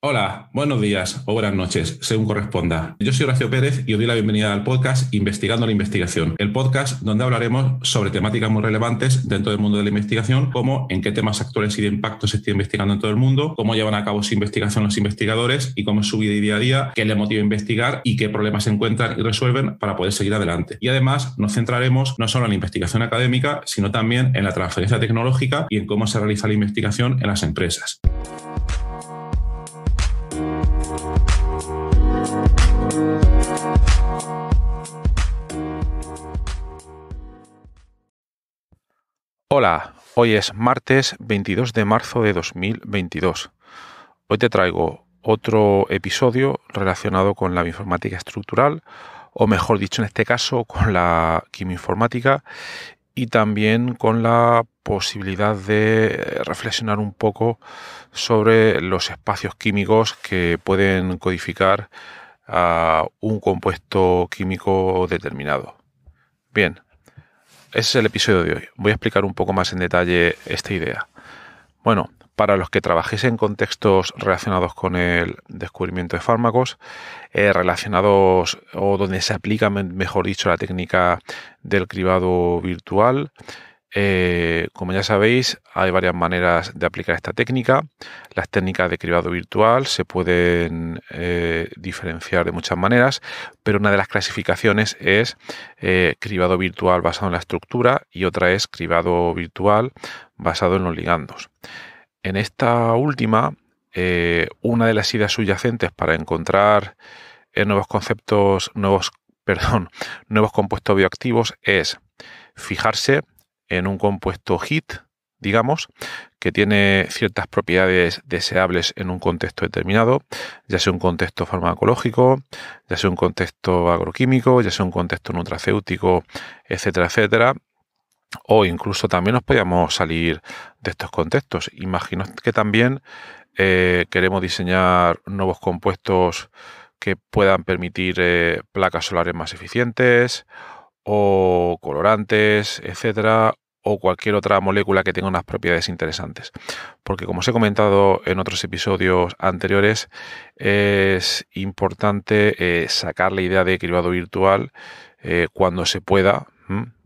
Hola, buenos días o buenas noches, según corresponda. Yo soy Horacio Pérez y os doy la bienvenida al podcast Investigando la Investigación, el podcast donde hablaremos sobre temáticas muy relevantes dentro del mundo de la investigación, como en qué temas actuales y de impacto se está investigando en todo el mundo, cómo llevan a cabo su investigación los investigadores y cómo es su vida y día a día, qué les motiva a investigar y qué problemas se encuentran y resuelven para poder seguir adelante. Y además nos centraremos no solo en la investigación académica, sino también en la transferencia tecnológica y en cómo se realiza la investigación en las empresas. Hola, hoy es martes 22 de marzo de 2022. Hoy te traigo otro episodio relacionado con la bioinformática estructural, o mejor dicho en este caso con la quimioinformática, y también con la posibilidad de reflexionar un poco sobre los espacios químicos que pueden codificar a un compuesto químico determinado. Bien. Ese es el episodio de hoy. Voy a explicar un poco más en detalle esta idea. Bueno, para los que trabajéis en contextos relacionados con el descubrimiento de fármacos, relacionados o donde se aplica, mejor dicho, la técnica del cribado virtual, como ya sabéis, hay varias maneras de aplicar esta técnica. Las técnicas de cribado virtual se pueden diferenciar de muchas maneras, pero una de las clasificaciones es cribado virtual basado en la estructura y otra es cribado virtual basado en los ligandos. En esta última, una de las ideas subyacentes para encontrar nuevos compuestos bioactivos es fijarse en un compuesto hit, digamos, que tiene ciertas propiedades deseables en un contexto determinado, ya sea un contexto farmacológico, ya sea un contexto agroquímico, ya sea un contexto nutracéutico, etcétera, etcétera. O incluso también nos podríamos salir de estos contextos. Imagino que también queremos diseñar nuevos compuestos que puedan permitir placas solares más eficientes, o colorantes, etcétera, o cualquier otra molécula que tenga unas propiedades interesantes. Porque, como os he comentado en otros episodios anteriores, es importante sacar la idea de cribado virtual cuando se pueda,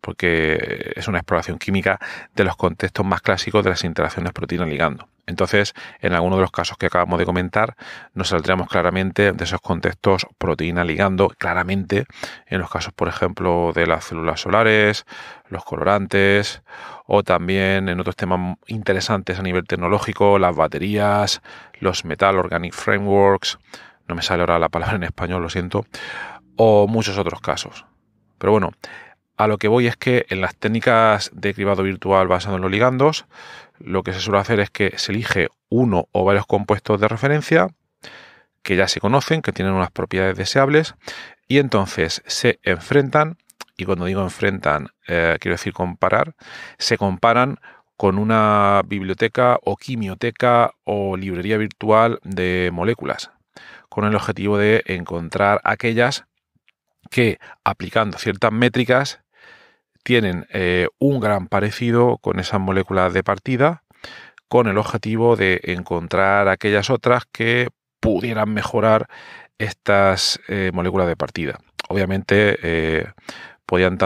porque es una exploración química de los contextos más clásicos de las interacciones proteína-ligando. Entonces, en alguno de los casos que acabamos de comentar, nos saldríamos claramente de esos contextos proteína-ligando, claramente en los casos, por ejemplo, de las células solares, los colorantes, o también en otros temas interesantes a nivel tecnológico, las baterías, los Metal Organic Frameworks, no me sale ahora la palabra en español, lo siento, o muchos otros casos. Pero bueno, a lo que voy es que en las técnicas de cribado virtual basado en los ligandos, lo que se suele hacer es que se elige uno o varios compuestos de referencia que ya se conocen, que tienen unas propiedades deseables, y entonces se enfrentan, y cuando digo enfrentan, quiero decir comparar, se comparan con una biblioteca o quimioteca o librería virtual de moléculas, con el objetivo de encontrar aquellas que, aplicando ciertas métricas, tienen un gran parecido con esas moléculas de partida, con el objetivo de encontrar aquellas otras que pudieran mejorar estas moléculas de partida. Obviamente podían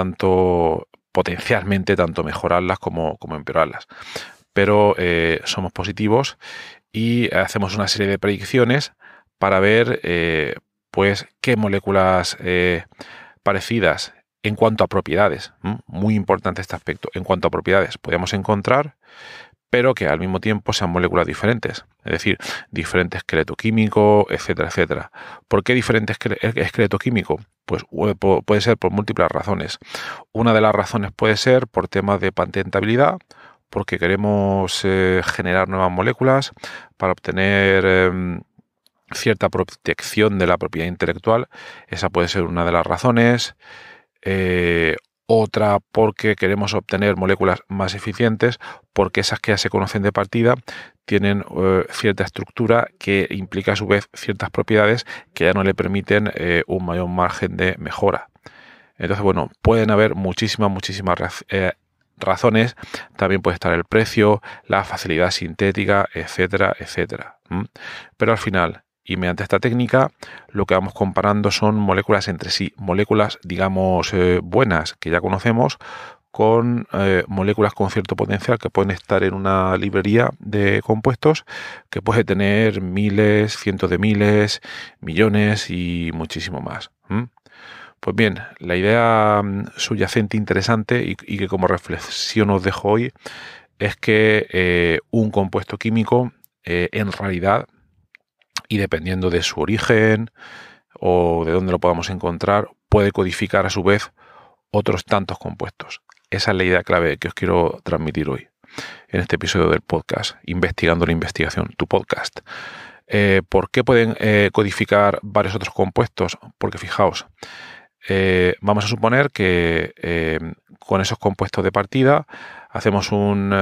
potencialmente tanto mejorarlas como empeorarlas. Pero somos positivos y hacemos una serie de predicciones para ver pues qué moléculas parecidas en cuanto a propiedades, muy importante este aspecto, en cuanto a propiedades podemos encontrar, pero que al mismo tiempo sean moléculas diferentes, es decir, diferente esqueleto químico, etcétera, etcétera. ¿Por qué diferente esqueleto químico? Pues puede ser por múltiples razones. Una de las razones puede ser por temas de patentabilidad, porque queremos generar nuevas moléculas para obtener cierta protección de la propiedad intelectual. Esa puede ser una de las razones. Otra porque queremos obtener moléculas más eficientes, porque esas que ya se conocen de partida tienen cierta estructura que implica a su vez ciertas propiedades que ya no le permiten un mayor margen de mejora. Entonces, bueno, pueden haber muchísimas razones también puede estar el precio, la facilidad sintética, etcétera, etcétera. Pero al final, y mediante esta técnica, lo que vamos comparando son moléculas entre sí, moléculas, digamos, buenas, que ya conocemos, con moléculas con cierto potencial que pueden estar en una librería de compuestos que puede tener miles, cientos de miles, millones y muchísimo más. Pues bien, la idea subyacente interesante y que como reflexión os dejo hoy es que un compuesto químico en realidad, y dependiendo de su origen o de dónde lo podamos encontrar, puede codificar a su vez otros tantos compuestos. Esa es la idea clave que os quiero transmitir hoy en este episodio del podcast, Investigando la Investigación, tu podcast. ¿Por qué pueden codificar varios otros compuestos? Porque fijaos, vamos a suponer que con esos compuestos de partida hacemos un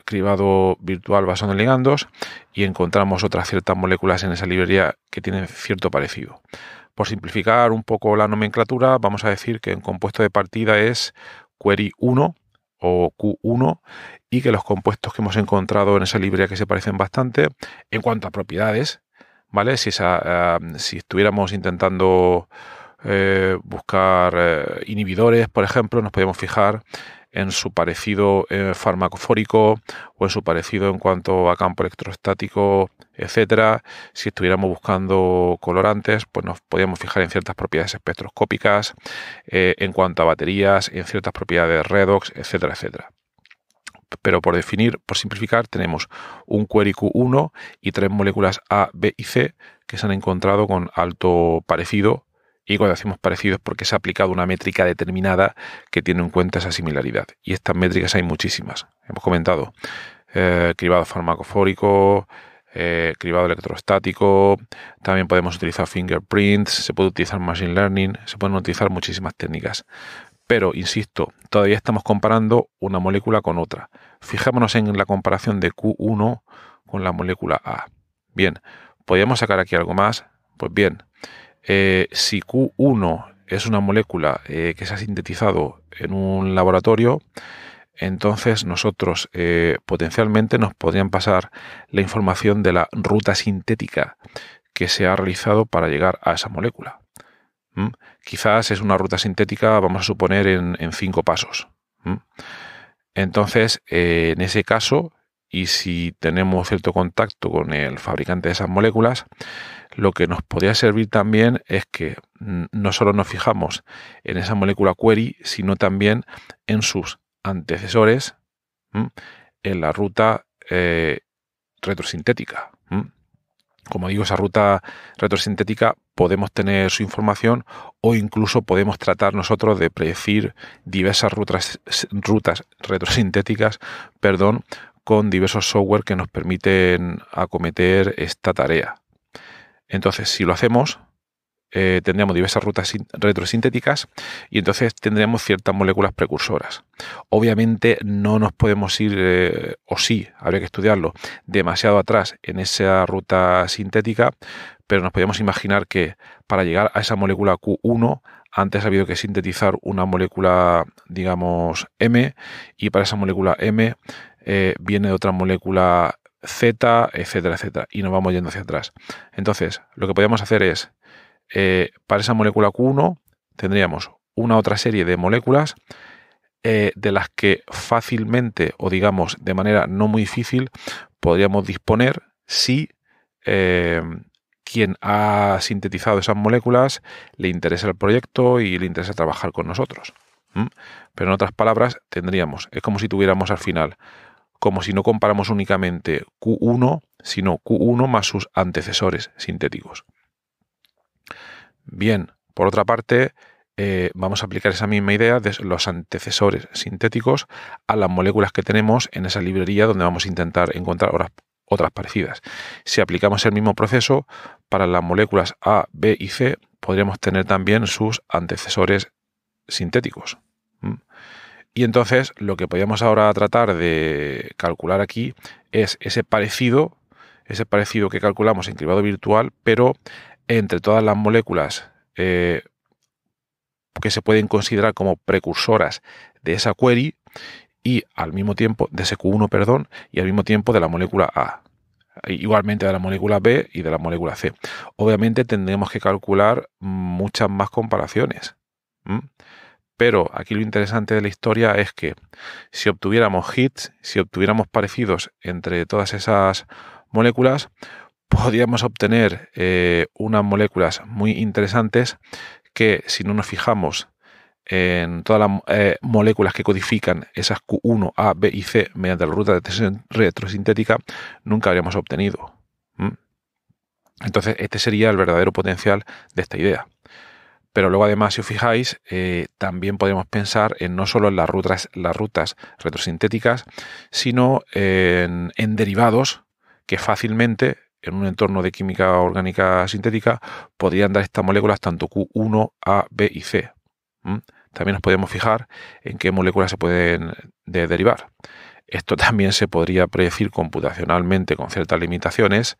cribado virtual basado en ligandos y encontramos otras ciertas moléculas en esa librería que tienen cierto parecido. Por simplificar un poco la nomenclatura, vamos a decir que el compuesto de partida es query 1 o Q1 y que los compuestos que hemos encontrado en esa librería que se parecen bastante en cuanto a propiedades, ¿vale? Si estuviéramos intentando buscar inhibidores, por ejemplo, nos podemos fijar en su parecido farmacofórico o en su parecido en cuanto a campo electrostático, etcétera. Si estuviéramos buscando colorantes, pues nos podríamos fijar en ciertas propiedades espectroscópicas, en cuanto a baterías, en ciertas propiedades redox, etcétera, etcétera. Pero por simplificar, tenemos un query Q1 y 3 moléculas A, B y C que se han encontrado con alto parecido. Y cuando decimos parecidos, porque se ha aplicado una métrica determinada que tiene en cuenta esa similaridad. Y estas métricas hay muchísimas. Hemos comentado cribado farmacofórico, cribado electrostático, también podemos utilizar fingerprints, se puede utilizar machine learning, se pueden utilizar muchísimas técnicas. Pero, insisto, todavía estamos comparando una molécula con otra. Fijémonos en la comparación de Q1 con la molécula A. Bien, ¿podríamos sacar aquí algo más? Pues bien, si Q1 es una molécula que se ha sintetizado en un laboratorio, entonces nosotros potencialmente nos podrían pasar la información de la ruta sintética que se ha realizado para llegar a esa molécula. Quizás es una ruta sintética, vamos a suponer, en 5 pasos. Entonces, en ese caso, y si tenemos cierto contacto con el fabricante de esas moléculas, lo que nos podría servir también es que no solo nos fijamos en esa molécula query, sino también en sus antecesores en la ruta retrosintética. Como digo, esa ruta retrosintética podemos tener su información o incluso podemos tratar nosotros de predecir diversas rutas retrosintéticas, con diversos software que nos permiten acometer esta tarea. Entonces, si lo hacemos, tendríamos diversas rutas retrosintéticas y entonces tendríamos ciertas moléculas precursoras. Obviamente no nos podemos ir, o sí, habría que estudiarlo, demasiado atrás en esa ruta sintética, pero nos podríamos imaginar que para llegar a esa molécula Q1 antes ha habido que sintetizar una molécula, digamos, M, y para esa molécula M viene de otra molécula Z, etcétera, etcétera, y nos vamos yendo hacia atrás. Entonces, lo que podríamos hacer es, para esa molécula Q1 tendríamos una otra serie de moléculas de las que fácilmente, o digamos de manera no muy difícil, podríamos disponer si quien ha sintetizado esas moléculas le interesa el proyecto y le interesa trabajar con nosotros. Pero en otras palabras, es como si tuviéramos al final, como si no comparamos únicamente Q1, sino Q1 más sus antecesores sintéticos. Bien, por otra parte, vamos a aplicar esa misma idea de los antecesores sintéticos a las moléculas que tenemos en esa librería donde vamos a intentar encontrar otras parecidas. Si aplicamos el mismo proceso para las moléculas A, B y C, podríamos tener también sus antecesores sintéticos. Y entonces lo que podríamos ahora tratar de calcular aquí es ese parecido que calculamos en cribado virtual, pero entre todas las moléculas que se pueden considerar como precursoras de esa query y al mismo tiempo de ese Q1, perdón, y al mismo tiempo de la molécula A. Igualmente de la molécula B y de la molécula C. Obviamente tendremos que calcular muchas más comparaciones. Pero aquí lo interesante de la historia es que si obtuviéramos hits, si obtuviéramos parecidos entre todas esas moléculas, podríamos obtener unas moléculas muy interesantes que, si no nos fijamos en todas las moléculas que codifican esas Q1, A, B y C mediante la ruta de transición retrosintética, nunca habríamos obtenido. Entonces, este sería el verdadero potencial de esta idea. Pero luego, además, si os fijáis, también podemos pensar en no solo en las rutas retrosintéticas, sino en derivados que fácilmente, en un entorno de química orgánica sintética, podrían dar estas moléculas tanto Q1, A, B y C. También nos podemos fijar en qué moléculas se pueden derivar. Esto también se podría predecir computacionalmente con ciertas limitaciones.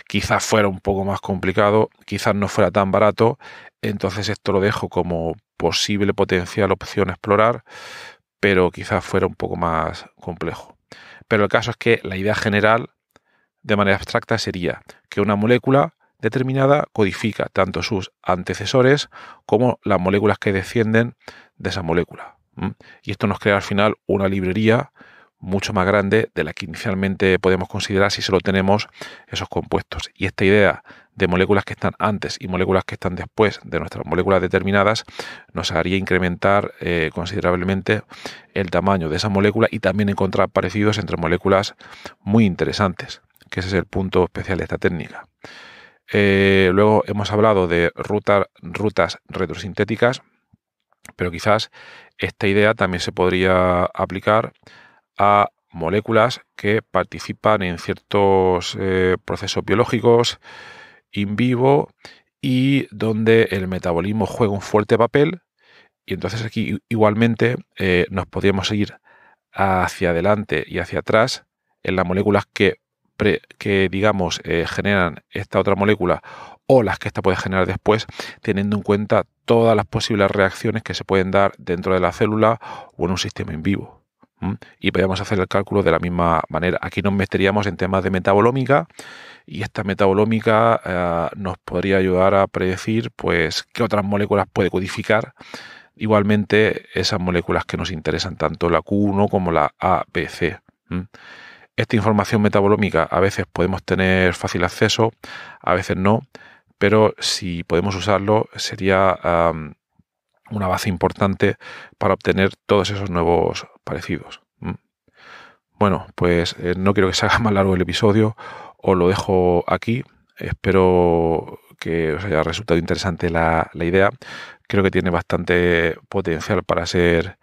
Quizás fuera un poco más complicado, quizás no fuera tan barato. Entonces esto lo dejo como posible potencial opción a explorar, pero quizás fuera un poco más complejo. Pero el caso es que la idea general, de manera abstracta, sería que una molécula determinada codifica tanto sus antecesores como las moléculas que descienden de esa molécula. Y esto nos crea al final una librería mucho más grande de la que inicialmente podemos considerar si solo tenemos esos compuestos. Y esta idea de moléculas que están antes y moléculas que están después de nuestras moléculas determinadas nos haría incrementar considerablemente el tamaño de esa molécula y también encontrar parecidos entre moléculas muy interesantes, que ese es el punto especial de esta técnica. Luego hemos hablado de rutas retrosintéticas, pero quizás esta idea también se podría aplicar a moléculas que participan en ciertos procesos biológicos in vivo y donde el metabolismo juega un fuerte papel, y entonces aquí igualmente nos podríamos ir hacia adelante y hacia atrás en las moléculas que digamos generan esta otra molécula o las que esta puede generar después, teniendo en cuenta todas las posibles reacciones que se pueden dar dentro de la célula o en un sistema in vivo. Y podríamos hacer el cálculo de la misma manera. Aquí nos meteríamos en temas de metabolómica, y esta metabolómica nos podría ayudar a predecir pues qué otras moléculas puede codificar igualmente esas moléculas que nos interesan, tanto la Q1 como la A, B, C. Esta información metabolómica a veces podemos tener fácil acceso, a veces no, pero si podemos usarlo sería una base importante para obtener todos esos nuevos parecidos. Bueno, pues no quiero que se haga más largo el episodio, os lo dejo aquí. Espero que os haya resultado interesante la idea. Creo que tiene bastante potencial para ser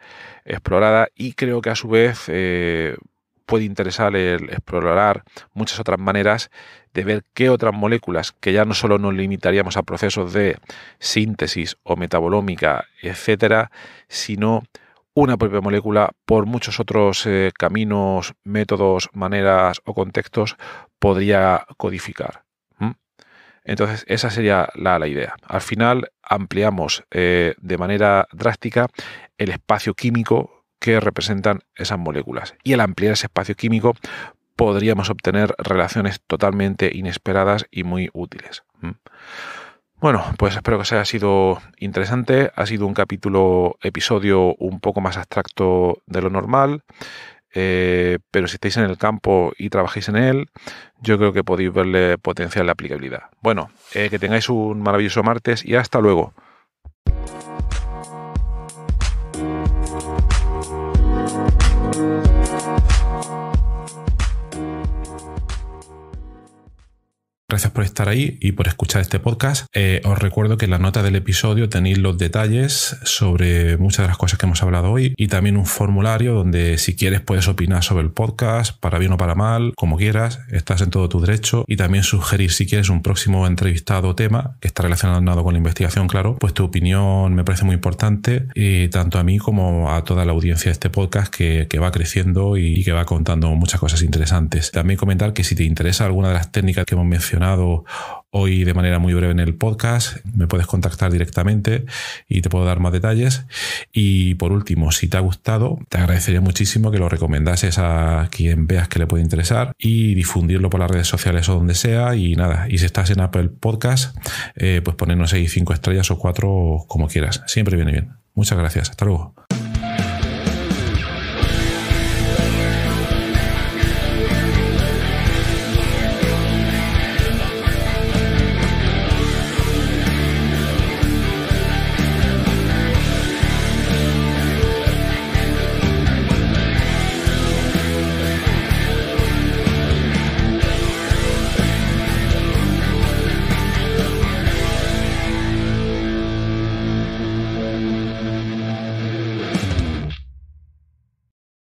explorada y creo que a su vez puede interesar el explorar muchas otras maneras de ver qué otras moléculas, que ya no solo nos limitaríamos a procesos de síntesis o metabolómica, etcétera, sino una propia molécula por muchos otros caminos, métodos, maneras o contextos podría codificar. Entonces esa sería la idea. Al final ampliamos de manera drástica el espacio químico que representan esas moléculas, y al ampliar ese espacio químico podríamos obtener relaciones totalmente inesperadas y muy útiles. Bueno, pues espero que os haya sido interesante. Ha sido un episodio un poco más abstracto de lo normal, pero si estáis en el campo y trabajáis en él, yo creo que podéis verle potencial de aplicabilidad. Bueno, que tengáis un maravilloso martes y hasta luego. Gracias por estar ahí y por escuchar este podcast. Os recuerdo que en la nota del episodio tenéis los detalles sobre muchas de las cosas que hemos hablado hoy, y también un formulario donde, si quieres, puedes opinar sobre el podcast, para bien o para mal, como quieras, estás en todo tu derecho, y también sugerir, si quieres, un próximo entrevistado o tema que está relacionado con la investigación, claro, pues tu opinión me parece muy importante, tanto a mí como a toda la audiencia de este podcast que va creciendo y que va contando muchas cosas interesantes. También comentar que si te interesa alguna de las técnicas que hemos mencionado hoy de manera muy breve en el podcast. Me puedes contactar directamente y te puedo dar más detalles. Y por último, si te ha gustado, te agradecería muchísimo que lo recomendases a quien veas que le puede interesar y difundirlo por las redes sociales o donde sea. Y nada, y si estás en Apple Podcast, pues ponernos ahí 5 estrellas o 4 como quieras. Siempre viene bien. Muchas gracias. Hasta luego.